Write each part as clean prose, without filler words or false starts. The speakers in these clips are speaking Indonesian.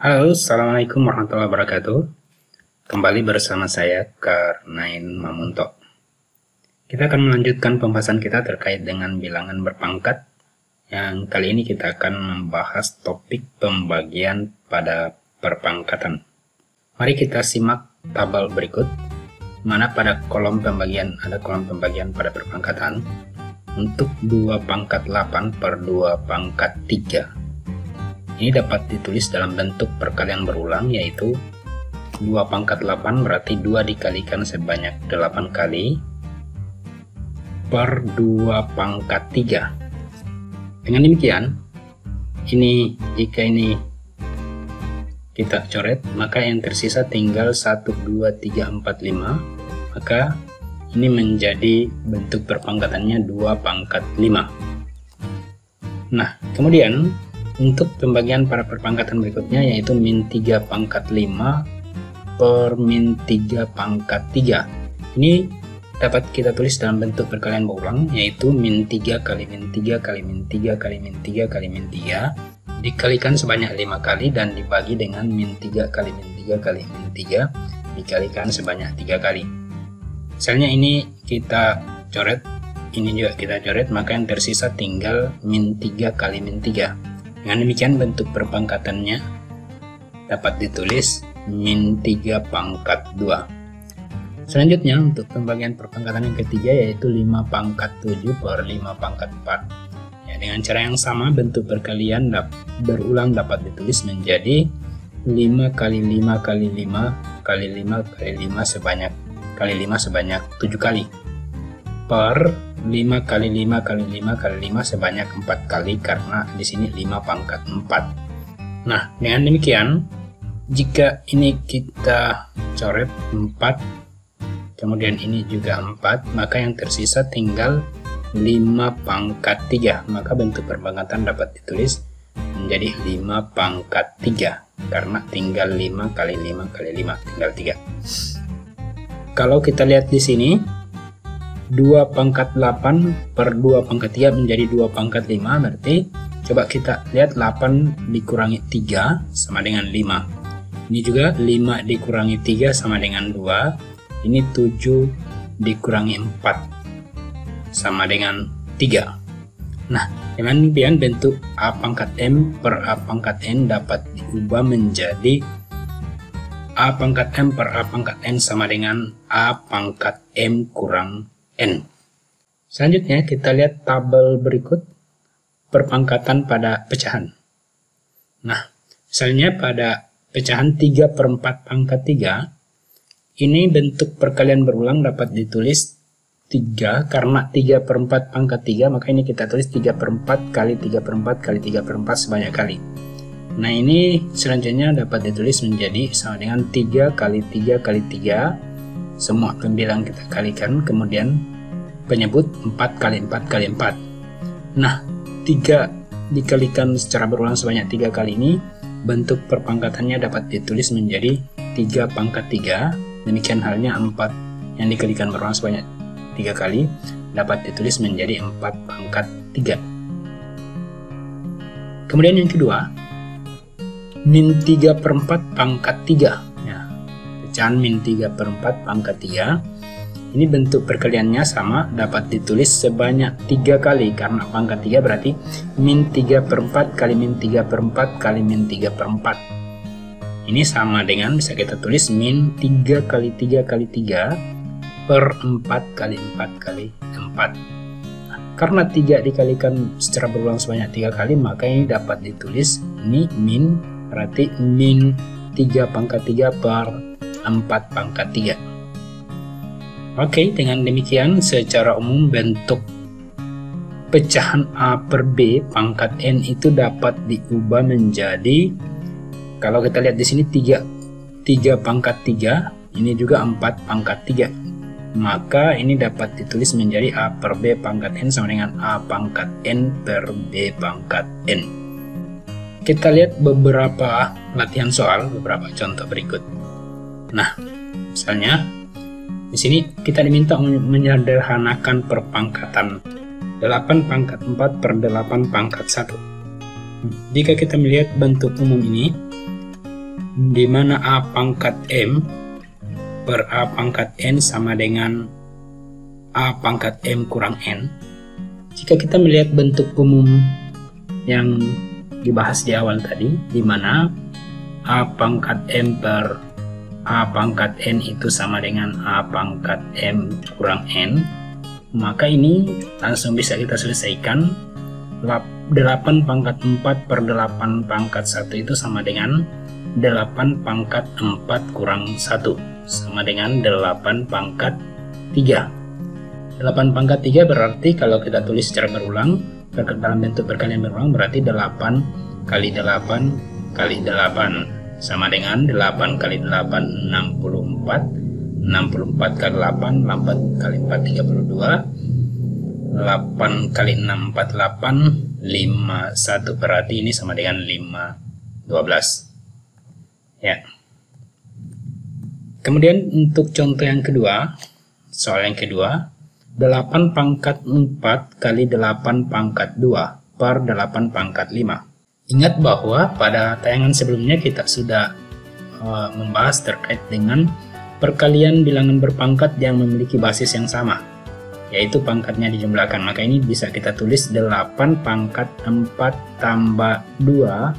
Halo, Assalamualaikum warahmatullahi wabarakatuh. Kembali bersama saya, Karnain Mamunto. Kita akan melanjutkan pembahasan kita terkait dengan bilangan berpangkat. Yang kali ini kita akan membahas topik pembagian pada perpangkatan. Mari kita simak tabel berikut, mana pada kolom pembagian ada kolom pembagian pada perpangkatan untuk 2 pangkat 8 per 2 pangkat 3. Ini dapat ditulis dalam bentuk perkalian berulang, yaitu 2 pangkat 8 berarti 2 dikalikan sebanyak 8 kali per 2 pangkat 3. Dengan demikian, jika ini kita coret, maka yang tersisa tinggal 1, 2, 3, 4, 5. Maka ini menjadi bentuk perpangkatannya 2 pangkat 5. Nah, kemudian untuk pembagian pada perpangkatan berikutnya, yaitu min 3 pangkat 5 per min 3 pangkat 3. Ini dapat kita tulis dalam bentuk perkalian berulang, yaitu min 3 kali min 3 kali min 3 kali min 3 kali min 3 dikalikan sebanyak 5 kali dan dibagi dengan min 3 kali min 3 kali min 3 dikalikan sebanyak 3 kali. Misalnya ini kita coret, ini juga kita coret, maka yang tersisa tinggal min 3 kali min 3. Dengan demikian bentuk perpangkatannya dapat ditulis min 3 pangkat 2. Selanjutnya untuk pembagian perpangkatan yang ketiga, yaitu 5 pangkat 7 per 5 pangkat 4. Ya, dengan cara yang sama bentuk perkalian berulang dapat ditulis menjadi 5 kali 5 kali 5 kali 5 kali 5 sebanyak 7 kali per 5 kali 5 kali 5 kali 5 sebanyak 4 kali, karena di sini 5 pangkat 4. Nah, dengan demikian jika ini kita coret 4, kemudian ini juga 4, maka yang tersisa tinggal 5 pangkat 3. Maka bentuk perpangkatan dapat ditulis menjadi 5 pangkat 3, karena tinggal 5 kali 5 kali 5, tinggal 3. Kalau kita lihat di sini, 2 pangkat 8 per 2 pangkat 3 menjadi 2 pangkat 5, berarti coba kita lihat 8 dikurangi 3 sama dengan 5. Ini juga 5 dikurangi 3 sama dengan 2. Ini 7 dikurangi 4 sama dengan 3. Nah, dengan demikian bentuk A pangkat M per A pangkat N dapat diubah menjadi A pangkat M per A pangkat N sama dengan A pangkat M kurang N. Selanjutnya kita lihat tabel berikut perpangkatan pada pecahan. Nah, misalnya pada pecahan 3 per 4 pangkat 3, ini bentuk perkalian berulang dapat ditulis 3, karena 3 per 4 pangkat 3, maka ini kita tulis 3 per 4 kali 3 per 4 kali 3 per 4 sebanyak kali. Nah, ini selanjutnya dapat ditulis menjadi sama dengan 3 kali 3 kali 3, semua pembilang kita kalikan, kemudian penyebut 4 kali 4 kali 4. Nah, 3 dikalikan secara berulang sebanyak 3 kali ini, bentuk perpangkatannya dapat ditulis menjadi 3 pangkat 3. Demikian halnya 4 yang dikalikan berulang sebanyak 3 kali dapat ditulis menjadi 4 pangkat 3. Kemudian yang kedua, min 3 per 4 pangkat 3. Ya, pecahan min 3 per 4 pangkat 3. Ini bentuk perkaliannya sama, dapat ditulis sebanyak 3 kali, karena pangkat 3 berarti min 3 per 4 kali min 3 per 4 kali min 3 per 4. Ini sama dengan, bisa kita tulis min 3 kali 3 kali 3 per 4 kali 4 kali 4. Nah, karena 3 dikalikan secara berulang sebanyak 3 kali, maka ini dapat ditulis, ini min, berarti min 3 pangkat 3 per 4 pangkat 3. Oke, dengan demikian secara umum bentuk pecahan A per B pangkat N itu dapat diubah menjadi, kalau kita lihat di sini 3 pangkat 3, ini juga 4 pangkat 3. Maka ini dapat ditulis menjadi A per B pangkat N sama dengan A pangkat N per B pangkat N. Kita lihat beberapa latihan soal, beberapa contoh berikut. Nah, misalnya di sini kita diminta menyederhanakan perpangkatan 8 pangkat 4 per 8 pangkat 1. Jika kita melihat bentuk umum ini, di mana A pangkat M per A pangkat N sama dengan A pangkat M kurang N. Jika kita melihat bentuk umum yang dibahas di awal tadi, di mana A pangkat M per A pangkat N itu sama dengan A pangkat M kurang N, maka ini langsung bisa kita selesaikan. 8 pangkat 4 per 8 pangkat 1 itu sama dengan 8 pangkat 4 kurang 1, sama dengan 8 pangkat 3. 8 pangkat 3 berarti kalau kita tulis secara berulang, dalam bentuk perkalian berulang, berarti 8 kali 8 kali 8, sama dengan 8 kali 8, 64, 64 kali 8, 8 kali 4, 32, 8 kali 6, 48, 51, berarti ini sama dengan 5, 12. Ya. Kemudian untuk contoh yang kedua, soal yang kedua, 8 pangkat 4 kali 8 pangkat 2 per 8 pangkat 5. Ingat bahwa pada tayangan sebelumnya kita sudah membahas terkait dengan perkalian bilangan berpangkat yang memiliki basis yang sama, yaitu pangkatnya dijumlahkan. Maka ini bisa kita tulis 8 pangkat 4 tambah 2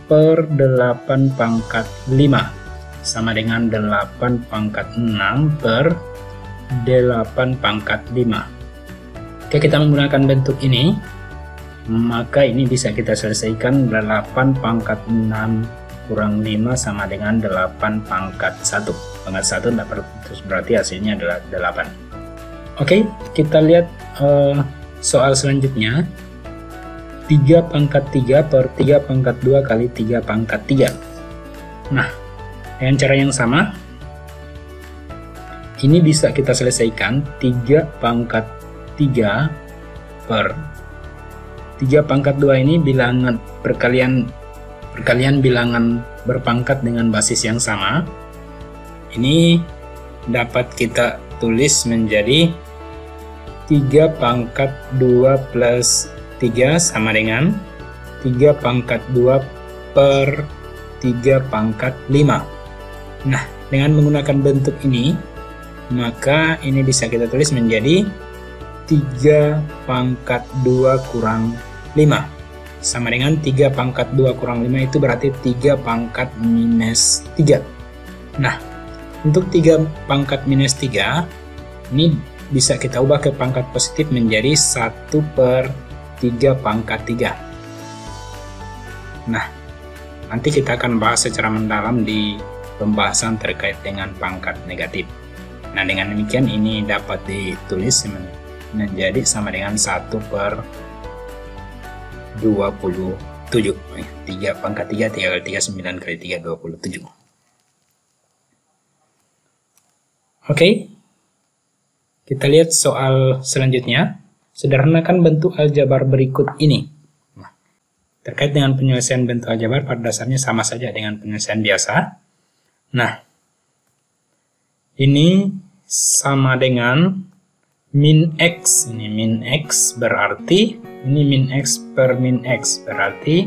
per 8 pangkat 5 sama dengan 8 pangkat 6 per 8 pangkat 5. Oke, kita menggunakan bentuk ini, maka ini bisa kita selesaikan. 8 pangkat 6 kurang 5 sama dengan 8 pangkat 1. Pangkat 1 tidak perlu, berarti hasilnya adalah 8. Oke, kita lihat soal selanjutnya. 3 pangkat 3 per 3 pangkat 2 kali 3 pangkat 3. Nah, dengan cara yang sama, ini bisa kita selesaikan. 3 pangkat 3 per 3 pangkat 2 ini bilangan perkalian bilangan berpangkat dengan basis yang sama. Ini dapat kita tulis menjadi 3 pangkat 2 plus 3 sama dengan 3 pangkat 2 per 3 pangkat 5. Nah, dengan menggunakan bentuk ini, maka ini bisa kita tulis menjadi 3 pangkat 2 kurang 5 sama dengan 3 pangkat 2 kurang 5 itu berarti 3 pangkat minus 3. Nah, untuk 3 pangkat minus 3 ini bisa kita ubah ke pangkat positif menjadi 1 per 3 pangkat 3. Nah, nanti kita akan bahas secara mendalam di pembahasan terkait dengan pangkat negatif. Nah, dengan demikian ini dapat ditulis menjadi sama dengan 1 per 27. 3 pangkat 3, 3 kali 3, 9 kali 3, 27. Oke. Kita lihat soal selanjutnya. Sederhanakan bentuk aljabar berikut ini. Nah, terkait dengan penyelesaian bentuk aljabar, pada dasarnya sama saja dengan penyelesaian biasa. Nah, ini sama dengan min X. Ini min X berarti ini min X per min X. Berarti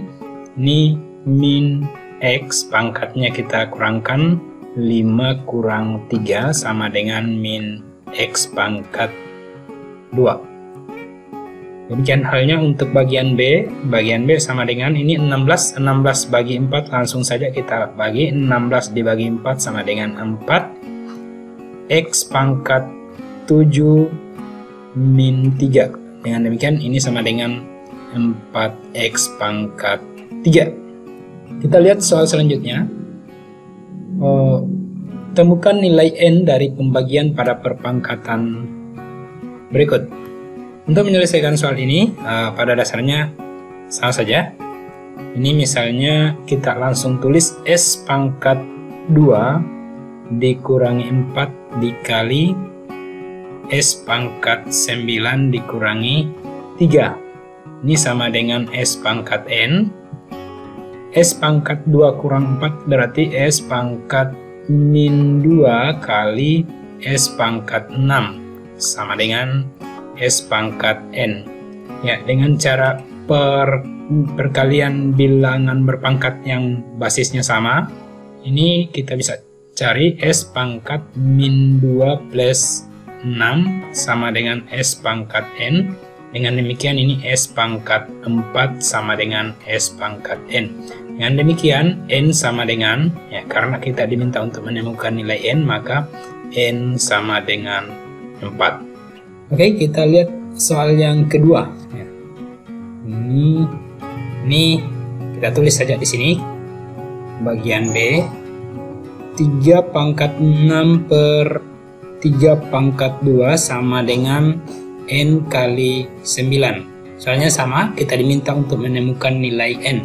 ini min X pangkatnya kita kurangkan 5 kurang 3 sama dengan min X pangkat 2. Demikian halnya untuk bagian B. Bagian B sama dengan ini 16. 16 bagi 4 langsung saja kita bagi. 16 dibagi 4 sama dengan 4. X pangkat 7 min 3. Dengan demikian ini sama dengan 4X pangkat 3. Kita lihat soal selanjutnya. Temukan nilai N dari pembagian pada perpangkatan berikut. Untuk menyelesaikan soal ini, pada dasarnya sama saja. Ini misalnya kita langsung tulis S pangkat 2 dikurangi 4 dikali S pangkat 9 dikurangi 3. Ini sama dengan S pangkat N. S pangkat 2 kurang 4 berarti S pangkat min 2 kali S pangkat 6 sama dengan S pangkat N. Ya, dengan cara perkalian bilangan berpangkat yang basisnya sama, Ini kita bisa cari S pangkat min 2 plus 6 sama dengan S pangkat N. Dengan demikian ini S pangkat 4 sama dengan S pangkat N. Dengan demikian N sama dengan, ya karena kita diminta untuk menemukan nilai N, maka N sama dengan 4. Oke, kita lihat soal yang kedua. Ya. Ini kita tulis saja di sini. Bagian B, 3 pangkat 6 per 3 pangkat 2 sama dengan N kali 9. Soalnya sama, kita diminta untuk menemukan nilai N.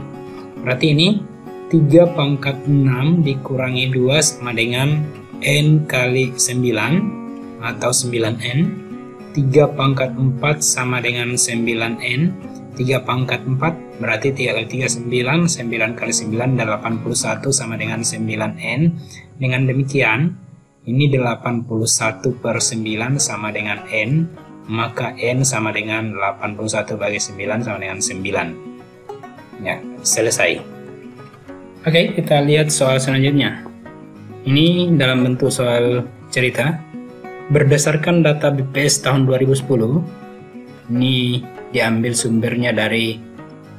Berarti ini 3 pangkat 6 dikurangi 2 sama dengan N kali 9 atau 9N. 3 pangkat 4 sama dengan 9N. 3 pangkat 4 berarti 3 kali 3 9, 9 kali 9 81 sama dengan 9N. Dengan demikian ini 81 per 9 sama dengan N, maka N sama dengan 81 bagi 9 sama dengan 9. Ya, selesai. Oke, kita lihat soal selanjutnya. Ini dalam bentuk soal cerita. Berdasarkan data BPS tahun 2010, ini diambil sumbernya dari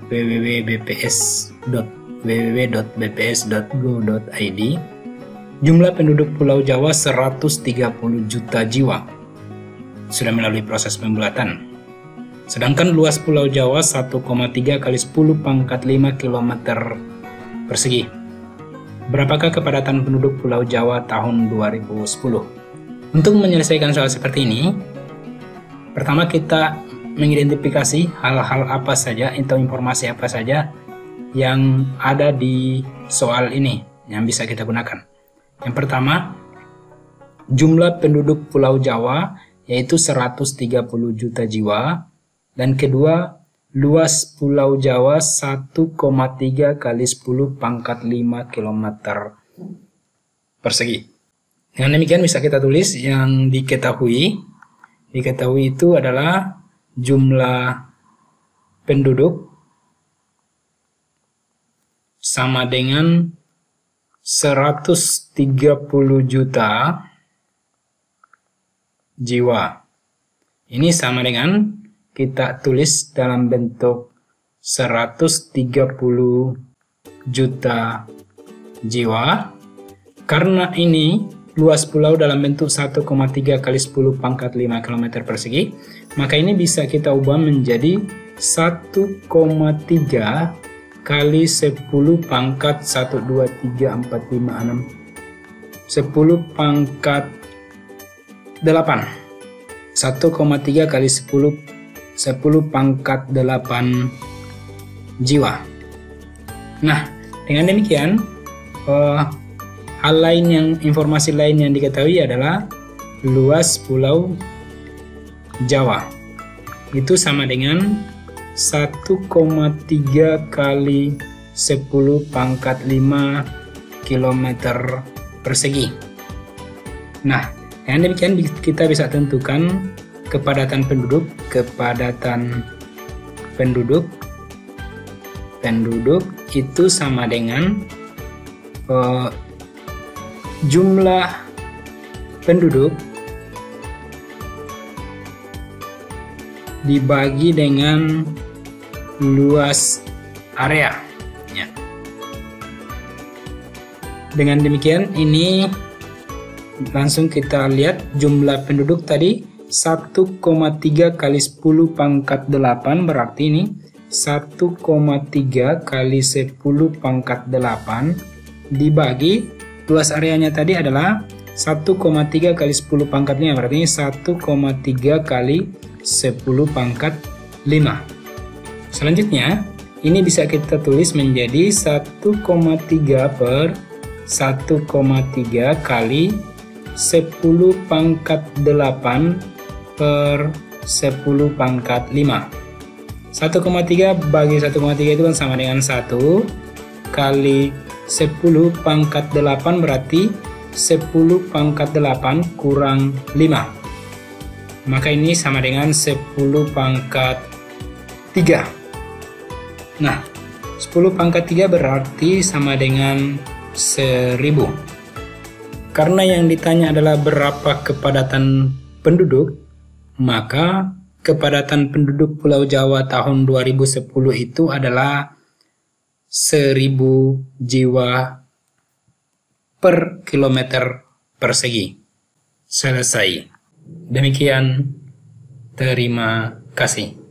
www.bps.go.id. Jumlah penduduk Pulau Jawa 130 juta jiwa. Sudah melalui proses pembulatan. Sedangkan luas Pulau Jawa 1,3 kali 10 pangkat 5 km persegi. Berapakah kepadatan penduduk Pulau Jawa tahun 2010? Untuk menyelesaikan soal seperti ini, pertama kita mengidentifikasi hal-hal apa saja atau informasi apa saja yang ada di soal ini yang bisa kita gunakan. Yang pertama, jumlah penduduk Pulau Jawa yaitu 130 juta jiwa. Dan kedua, luas Pulau Jawa 1,3 kali 10 pangkat 5 km persegi. Dengan demikian bisa kita tulis yang diketahui. Diketahui itu adalah jumlah penduduk sama dengan 130 juta jiwa. Ini sama dengan kita tulis dalam bentuk 130 juta jiwa. Karena ini luas pulau dalam bentuk 1,3 kali 10 pangkat 5 km persegi, maka ini bisa kita ubah menjadi 1,3 kali 10 pangkat 1, 2, 3, 4, 5, 6 10 pangkat 8. 1,3 kali 10 pangkat 8 jiwa. Nah, dengan demikian informasi lain yang diketahui adalah luas Pulau Jawa itu sama dengan 1,3 kali 10 pangkat 5 km persegi. Nah, dengan demikian kita bisa tentukan kepadatan penduduk. Penduduk itu sama dengan jumlah penduduk dibagi dengan luas area. Ya. Dengan demikian ini langsung kita lihat jumlah penduduk tadi 1,3 kali 10 pangkat 8 berarti ini 1,3 kali 10 pangkat 8 dibagi luas areanya tadi adalah 1,3 kali 10 pangkat 5 berarti ini 1,3 kali 10 pangkat 5. Selanjutnya ini bisa kita tulis menjadi 1,3 per 1,3 kali 10 pangkat 8 per 10 pangkat 5. 1,3 bagi 1,3 itu kan sama dengan 1 kali 10 pangkat 8 berarti 10 pangkat 8 kurang 5. Maka ini sama dengan 10 pangkat 3. Nah, 10 pangkat 3 berarti sama dengan 1000. Karena yang ditanya adalah berapa kepadatan penduduk, maka kepadatan penduduk Pulau Jawa tahun 2010 itu adalah 1000 jiwa per kilometer persegi. Selesai. Demikian, terima kasih.